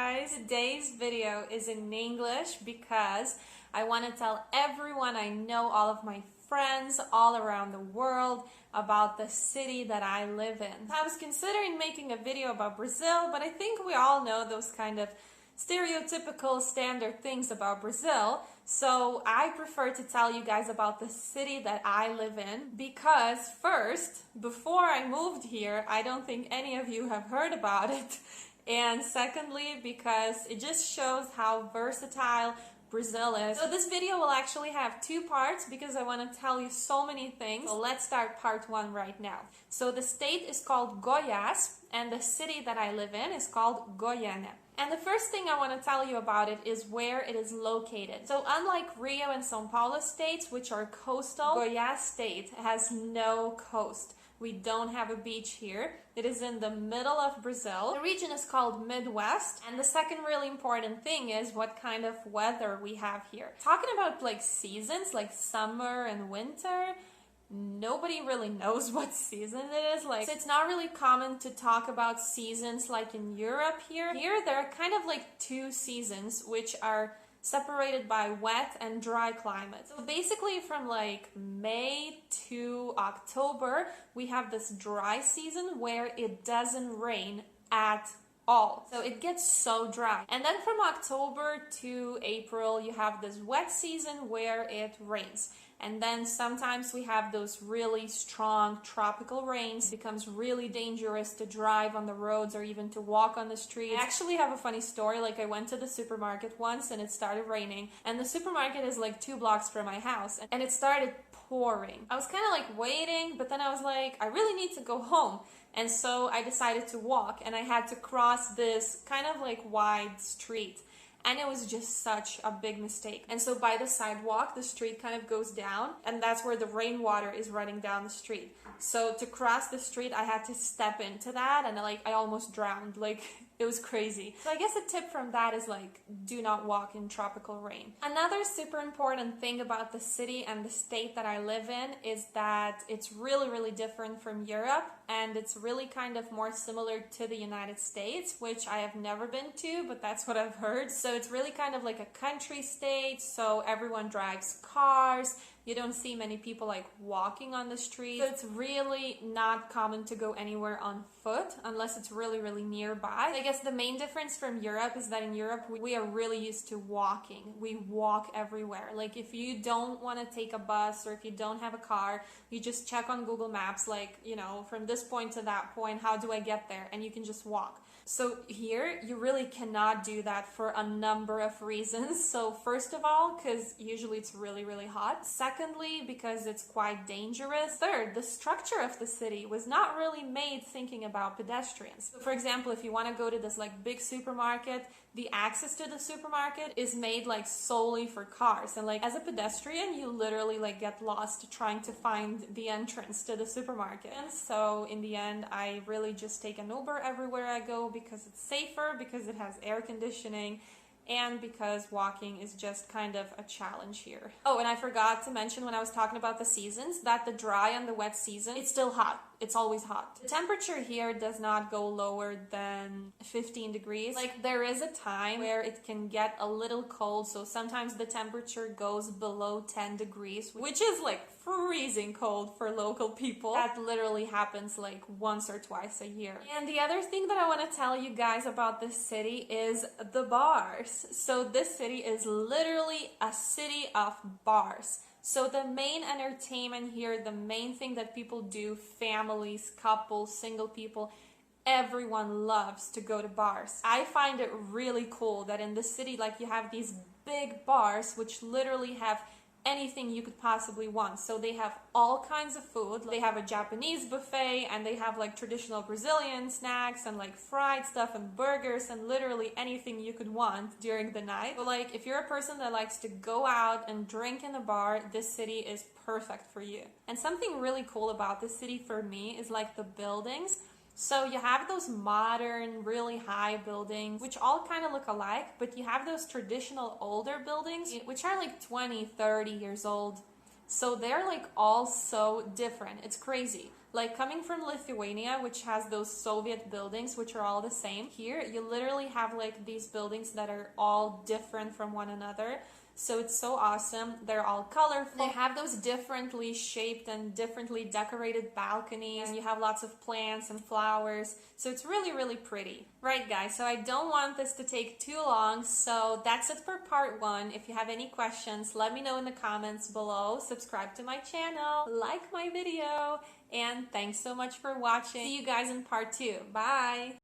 guys! Today's video is in English because I want to tell everyone I know, all of my friends all around the world, about the city that I live in. I was considering making a video about Brazil, but I think we all know those kind of stereotypical standard things about Brazil, so I prefer to tell you guys about the city that I live in because first, before I moved here, I don't think any of you have heard about it, and secondly because it just shows how versatile Brazil is. So this video will actually have two parts because I want to tell you so many things. So let's start part one right now. So the state is called Goiás and the city that I live in is called Goiânia. And the first thing I want to tell you about it is where it is located. So unlike Rio and São Paulo states, which are coastal, Goiás state has no coast. We don't have a beach here. It is in the middle of Brazil. The region is called Midwest. And the second really important thing is what kind of weather we have here. Talking about like seasons, like summer and winter, nobody really knows what season it is. Like, so it's not really common to talk about seasons like in Europe here. Here there are kind of like two seasons which are separated by wet and dry climate. So basically from like May to October, we have this dry season where it doesn't rain at all. So it gets so dry. And then from October to April, you have this wet season where it rains. And then sometimes we have those really strong tropical rains. It becomes really dangerous to drive on the roads or even to walk on the streets. I actually have a funny story. Like, I went to the supermarket once and it started raining. And the supermarket is like 2 blocks from my house. And it started pouring. I was kind of like waiting, but then I was like, I really need to go home. And so I decided to walk. And I had to cross this kind of like wide street. And it was just such a big mistake. And so by the sidewalk, the street kind of goes down, and that's where the rainwater is running down the street. So to cross the street, I had to step into that, and I almost drowned. Like, it was crazy. So I guess a tip from that is like, do not walk in tropical rain. Another super important thing about the city and the state that I live in is that it's really, really different from Europe, and it's really kind of more similar to the United States, which I have never been to, but that's what I've heard. So it's really kind of like a country state, so everyone drives cars. You don't see many people like walking on the street. So it's really not common to go anywhere on foot unless it's really, really nearby. I guess the main difference from Europe is that in Europe, we are really used to walking. We walk everywhere. Like, if you don't want to take a bus or if you don't have a car, you just check on Google Maps, like, you know, from this point to that point, how do I get there? And you can just walk. So here, you really cannot do that for a number of reasons. So first of all, because usually it's really, really hot. Secondly, because it's quite dangerous. Third, the structure of the city was not really made thinking about pedestrians. So for example, if you want to go to this like big supermarket, the access to the supermarket is made like solely for cars. And like as a pedestrian, you literally like get lost trying to find the entrance to the supermarket. And so in the end, I really just take an Uber everywhere I go because it's safer, because it has air conditioning, and because walking is just kind of a challenge here. Oh, and I forgot to mention when I was talking about the seasons that the dry and the wet season, it's still hot. It's always hot. The temperature here does not go lower than 15 degrees. Like, there is a time where it can get a little cold, so sometimes the temperature goes below 10 degrees, which is like freezing cold for local people. That literally happens like once or twice a year. And the other thing that I want to tell you guys about this city is the bars. So this city is literally a city of bars. So the main entertainment here, the main thing that people do, families, couples, single people, everyone loves to go to bars. I find it really cool that in the city, like, you have these big bars which literally have anything you could possibly want. So they have all kinds of food. They have a Japanese buffet, and they have like traditional Brazilian snacks and like fried stuff and burgers and literally anything you could want during the night. So like, if you're a person that likes to go out and drink in a bar, this city is perfect for you. And something really cool about this city for me is like the buildings. So you have those modern, really high buildings, which all kind of look alike, but you have those traditional older buildings, which are like 20, 30 years old. So they're like all so different. It's crazy. Like coming from Lithuania, which has those Soviet buildings, which are all the same, here you literally have like these buildings that are all different from one another. So it's so awesome. They're all colorful. They have those differently shaped and differently decorated balconies. And you have lots of plants and flowers. So it's really, really pretty. Right, guys, so I don't want this to take too long. So that's it for part 1. If you have any questions, let me know in the comments below. Subscribe to my channel, like my video, and thanks so much for watching. See you guys in part 2. Bye!